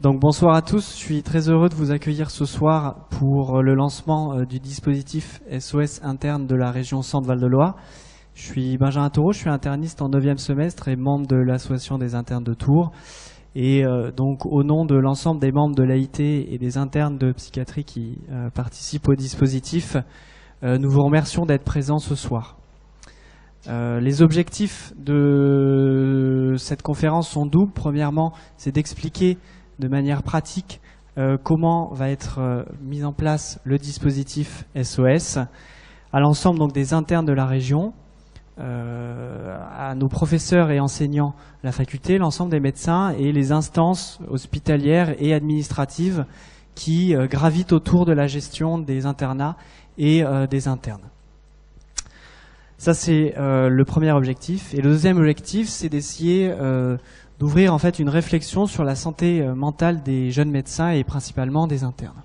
Donc bonsoir à tous, je suis très heureux de vous accueillir ce soir pour le lancement du dispositif SOS interne de la région Centre-Val de Loire. Je suis Benjamin Taureau, je suis interniste en 9e semestre et membre de l'association des internes de Tours. Et donc au nom de l'ensemble des membres de l'AIT et des internes de psychiatrie qui participent au dispositif, nous vous remercions d'être présents ce soir. Les objectifs de cette conférence sont doubles. Premièrement, c'est d'expliquer de manière pratique comment va être mis en place le dispositif SOS à l'ensemble donc des internes de la région, à nos professeurs et enseignants de la faculté, l'ensemble des médecins et les instances hospitalières et administratives qui gravitent autour de la gestion des internats et des internes. Ça, c'est le premier objectif. Et le deuxième objectif, c'est d'essayer d'ouvrir en fait une réflexion sur la santé mentale des jeunes médecins et principalement des internes.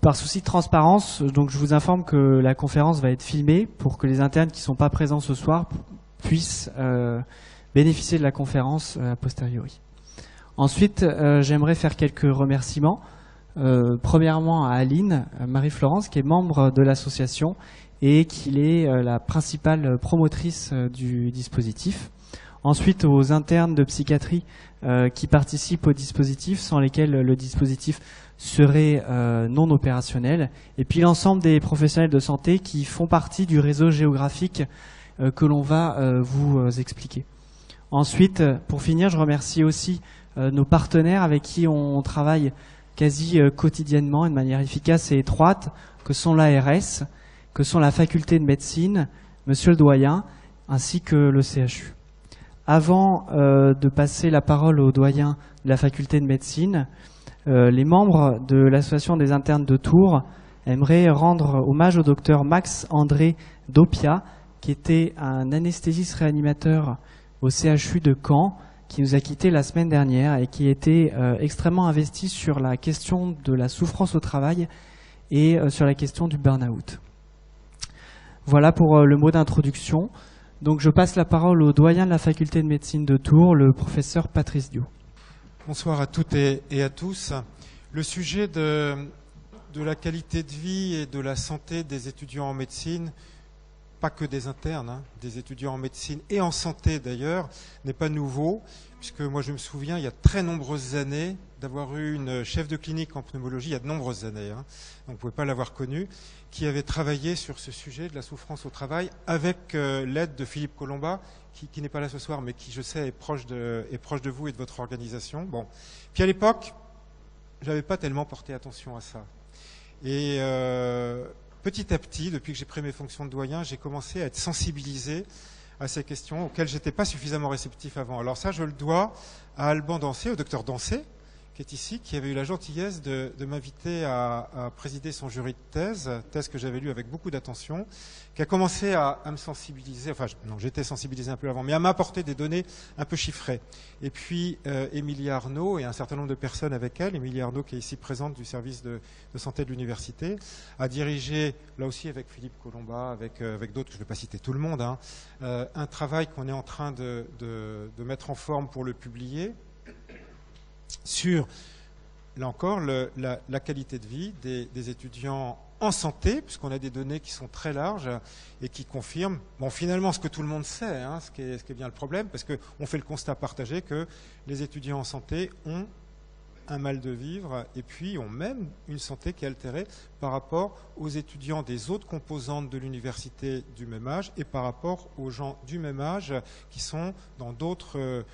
Par souci de transparence, donc je vous informe que la conférence va être filmée pour que les internes qui ne sont pas présents ce soir puissent bénéficier de la conférence a posteriori. Ensuite, j'aimerais faire quelques remerciements. Premièrement à Aline Marie-Florence, qui est membre de l'association et qui est la principale promotrice du dispositif. Ensuite, aux internes de psychiatrie qui participent au dispositif, sans lesquels le dispositif serait non opérationnel. Et puis l'ensemble des professionnels de santé qui font partie du réseau géographique que l'on va vous expliquer. Ensuite, pour finir, je remercie aussi nos partenaires avec qui on travaille quasi quotidiennement, de manière efficace et étroite, que sont l'ARS, que sont la faculté de médecine, monsieur le doyen, ainsi que le CHU. Avant de passer la parole au doyen de la faculté de médecine, les membres de l'association des internes de Tours aimeraient rendre hommage au docteur Max-André Dopia, qui était un anesthésiste réanimateur au CHU de Caen, qui nous a quittés la semaine dernière et qui était extrêmement investi sur la question de la souffrance au travail et sur la question du burn-out. Voilà pour le mot d'introduction. Donc je passe la parole au doyen de la faculté de médecine de Tours, le professeur Patrice Dio. Bonsoir à toutes et à tous. Le sujet de la qualité de vie et de la santé des étudiants en médecine, pas que des internes, des étudiants en médecine et en santé d'ailleurs, n'est pas nouveau, puisque moi je me souviens il y a très nombreuses années d'avoir eu une chef de clinique en pneumologie, il y a de nombreuses années, donc vous ne pouvez pas l'avoir connue, qui avait travaillé sur ce sujet de la souffrance au travail avec l'aide de Philippe Colomba, qui n'est pas là ce soir, mais qui je sais est proche de vous et de votre organisation. Bon. Puis à l'époque, je n'avais pas tellement porté attention à ça. Et petit à petit, depuis que j'ai pris mes fonctions de doyen, j'ai commencé à être sensibilisé à ces questions auxquelles je n'étais pas suffisamment réceptif avant. Alors ça, je le dois à Alban Dancé, au docteur Dancé, qui est ici, qui avait eu la gentillesse de m'inviter à présider son jury de thèse que j'avais lu avec beaucoup d'attention, qui a commencé à me sensibiliser, enfin non, j'étais sensibilisé un peu avant, mais à m'apporter des données un peu chiffrées. Et puis Émilie Arnaud et un certain nombre de personnes avec elle, Émilie Arnaud qui est ici présente du service de santé de l'université, a dirigé, là aussi avec Philippe Colomba, avec d'autres, je ne vais pas citer tout le monde, un travail qu'on est en train de mettre en forme pour le publier, sur, là encore, la qualité de vie des étudiants en santé, puisqu'on a des données qui sont très larges et qui confirment, bon, finalement, ce que tout le monde sait, ce qui est bien le problème, parce qu'on fait le constat partagé que les étudiants en santé ont un mal de vivre et puis ont même une santé qui est altérée par rapport aux étudiants des autres composantes de l'université du même âge et par rapport aux gens du même âge qui sont dans d'autres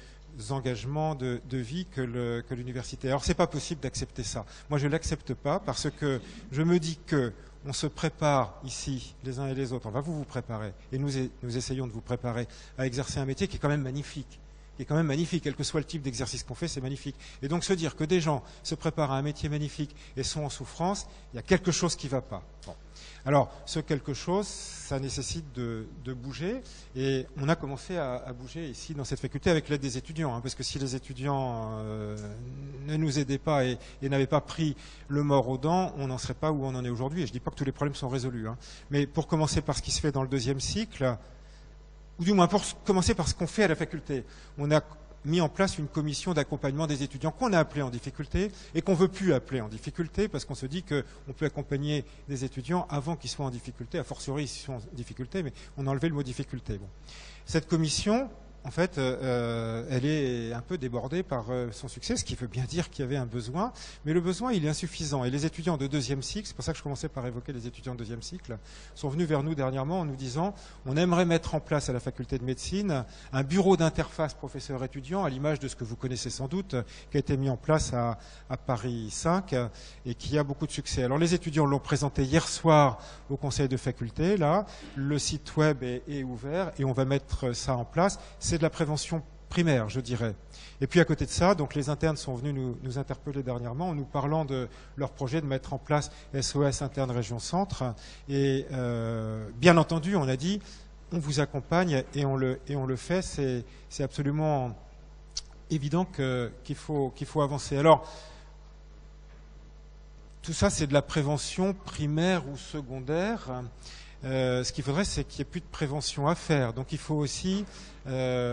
engagements de vie que l'université. Alors c'est pas possible d'accepter ça. Moi je l'accepte pas parce que je me dis que on se prépare ici les uns et les autres. On va vous préparer et nous essayons de vous préparer à exercer un métier qui est quand même magnifique. Quel que soit le type d'exercice qu'on fait, c'est magnifique. Et donc se dire que des gens se préparent à un métier magnifique et sont en souffrance, il y a quelque chose qui ne va pas. Bon. Alors, ce quelque chose, ça nécessite de bouger, et on a commencé à bouger ici dans cette faculté avec l'aide des étudiants, parce que si les étudiants ne nous aidaient pas et n'avaient pas pris le mort aux dents, on n'en serait pas où on en est aujourd'hui. Et je ne dis pas que tous les problèmes sont résolus, mais pour commencer par ce qui se fait dans le deuxième cycle, ou du moins pour commencer par ce qu'on fait à la faculté. On a mis en place une commission d'accompagnement des étudiants qu'on a appelés en difficulté et qu'on ne veut plus appeler en difficulté parce qu'on se dit qu'on peut accompagner des étudiants avant qu'ils soient en difficulté, a fortiori s'ils sont en difficulté, mais on a enlevé le mot difficulté. Bon. Cette commission, en fait, elle est un peu débordée par son succès, ce qui veut bien dire qu'il y avait un besoin, mais le besoin, il est insuffisant. Et les étudiants de deuxième cycle, c'est pour ça que je commençais par évoquer les étudiants de deuxième cycle, sont venus vers nous dernièrement en nous disant on aimerait mettre en place à la faculté de médecine un bureau d'interface professeur-étudiant, à l'image de ce que vous connaissez sans doute, qui a été mis en place à Paris 5 et qui a beaucoup de succès. Alors les étudiants l'ont présenté hier soir au conseil de faculté, là, le site web est ouvert et on va mettre ça en place. C'est de la prévention primaire, je dirais. Et puis à côté de ça, donc les internes sont venus nous interpeller dernièrement en nous parlant de leur projet de mettre en place SOS Interne Région Centre. Et bien entendu, on a dit, on vous accompagne et on le fait. C'est absolument évident qu'il faut avancer. Alors, tout ça, c'est de la prévention primaire ou secondaire. Ce qu'il faudrait, c'est qu'il n'y ait plus de prévention à faire. Donc il faut aussi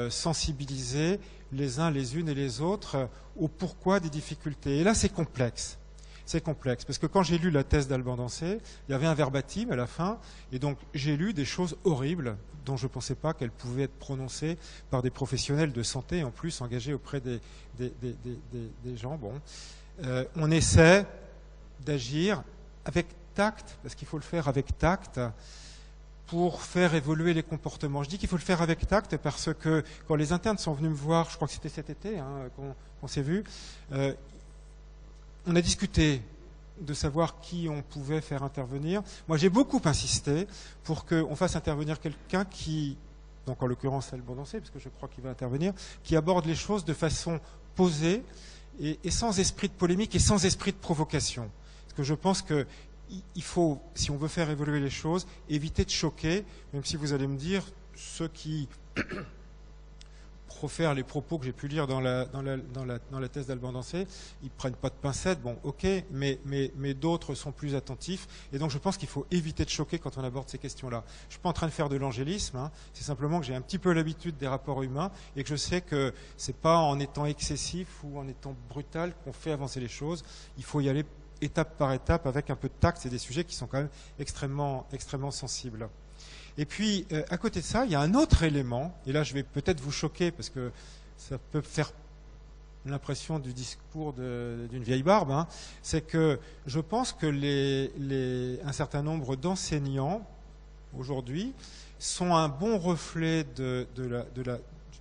sensibiliser les uns, les unes et les autres au pourquoi des difficultés. Et là, c'est complexe. C'est complexe, parce que quand j'ai lu la thèse d'Alban Dancé, il y avait un verbatim à la fin, et donc j'ai lu des choses horribles dont je ne pensais pas qu'elles pouvaient être prononcées par des professionnels de santé, en plus engagés auprès des gens. Bon. On essaie d'agir avec tact, parce qu'il faut le faire avec tact, pour faire évoluer les comportements. Je dis qu'il faut le faire avec tact parce que quand les internes sont venus me voir, je crois que c'était cet été qu'on s'est vu, on a discuté de savoir qui on pouvait faire intervenir. Moi, j'ai beaucoup insisté pour qu'on fasse intervenir quelqu'un qui, donc en l'occurrence Alban Dancé, parce que je crois qu'il va intervenir, qui aborde les choses de façon posée et sans esprit de polémique et sans esprit de provocation. Parce que je pense que il faut, si on veut faire évoluer les choses, éviter de choquer, même si vous allez me dire, ceux qui profèrent les propos que j'ai pu lire dans la thèse d'Alban Dancé, ils ne prennent pas de pincettes, bon, ok, mais d'autres sont plus attentifs, et donc je pense qu'il faut éviter de choquer quand on aborde ces questions-là. Je ne suis pas en train de faire de l'angélisme, hein, c'est simplement que j'ai un petit peu l'habitude des rapports humains, et que je sais que ce n'est pas en étant excessif ou en étant brutal qu'on fait avancer les choses, il faut y aller étape par étape, avec un peu de tact. C'est des sujets qui sont quand même extrêmement sensibles. Et puis, à côté de ça, il y a un autre élément, et là je vais peut-être vous choquer, parce que ça peut faire l'impression du discours d'une vieille barbe, hein, c'est que je pense que un certain nombre d'enseignants, aujourd'hui, sont un bon reflet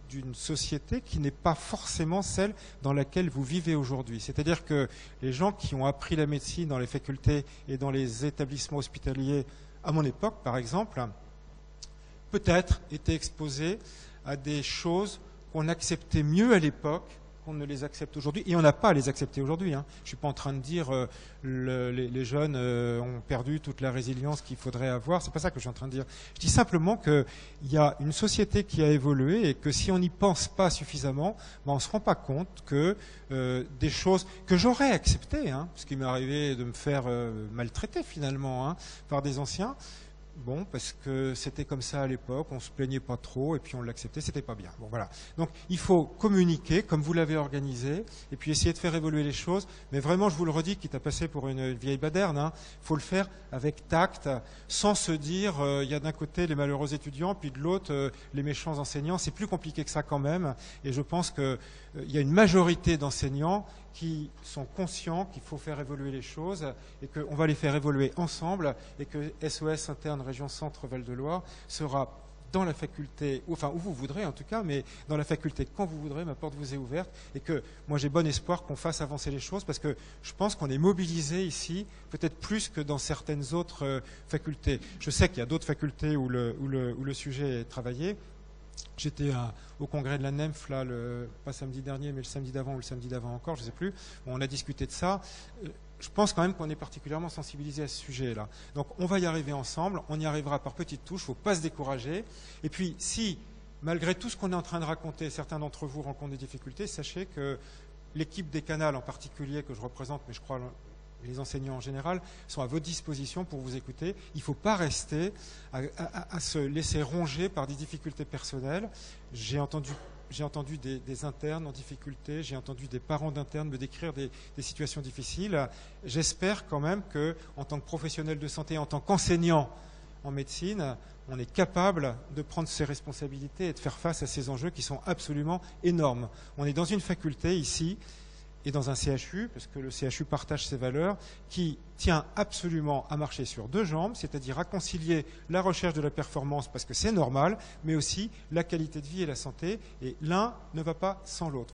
d'une société qui n'est pas forcément celle dans laquelle vous vivez aujourd'hui. C'est-à-dire que les gens qui ont appris la médecine dans les facultés et dans les établissements hospitaliers, à mon époque par exemple, peut-être étaient exposés à des choses qu'on acceptait mieux à l'époque qu'on ne les accepte aujourd'hui. Et on n'a pas à les accepter aujourd'hui. Hein. Je ne suis pas en train de dire les jeunes ont perdu toute la résilience qu'il faudrait avoir. C'est pas ça que je suis en train de dire. Je dis simplement qu'il y a une société qui a évolué et que si on n'y pense pas suffisamment, on ne se rend pas compte que des choses que j'aurais acceptées, hein, ce qui m'est arrivé de me faire maltraiter finalement hein, par des anciens, bon, parce que c'était comme ça à l'époque, on se plaignait pas trop et puis on l'acceptait, c'était pas bien. Bon, voilà. Donc il faut communiquer comme vous l'avez organisé et puis essayer de faire évoluer les choses. Mais vraiment, je vous le redis, quitte à passer pour une vieille baderne, hein, faut le faire avec tact, sans se dire il y a d'un côté les malheureux étudiants, puis de l'autre les méchants enseignants. C'est plus compliqué que ça quand même. Et je pense que il y a une majorité d'enseignants qui sont conscients qu'il faut faire évoluer les choses et qu'on va les faire évoluer ensemble et que SOS Interne Région Centre Val-de-Loire sera dans la faculté, enfin où vous voudrez en tout cas, mais dans la faculté quand vous voudrez, ma porte vous est ouverte et que moi j'ai bon espoir qu'on fasse avancer les choses parce que je pense qu'on est mobilisé ici, peut-être plus que dans certaines autres facultés. Je sais qu'il y a d'autres facultés où le sujet est travaillé. J'étais au congrès de la NEMF, là, pas samedi dernier, mais le samedi d'avant ou le samedi d'avant encore, je ne sais plus. Bon, on a discuté de ça. Je pense quand même qu'on est particulièrement sensibilisé à ce sujet-là. Donc on va y arriver ensemble, on y arrivera par petites touches, il ne faut pas se décourager. Et puis si, malgré tout ce qu'on est en train de raconter, certains d'entre vous rencontrent des difficultés, sachez que l'équipe des Canals en particulier, que je représente, mais je crois les enseignants en général, sont à votre disposition pour vous écouter. Il ne faut pas rester à se laisser ronger par des difficultés personnelles. J'ai entendu j'ai entendu des internes en difficulté, j'ai entendu des parents d'internes me décrire des situations difficiles. J'espère quand même que, en tant que professionnel de santé, en tant qu'enseignant en médecine, on est capable de prendre ses responsabilités et de faire face à ces enjeux qui sont absolument énormes. On est dans une faculté ici et dans un CHU, parce que le CHU partage ses valeurs, qui tient absolument à marcher sur deux jambes, c'est-à-dire à concilier la recherche de la performance, parce que c'est normal, mais aussi la qualité de vie et la santé, et l'un ne va pas sans l'autre.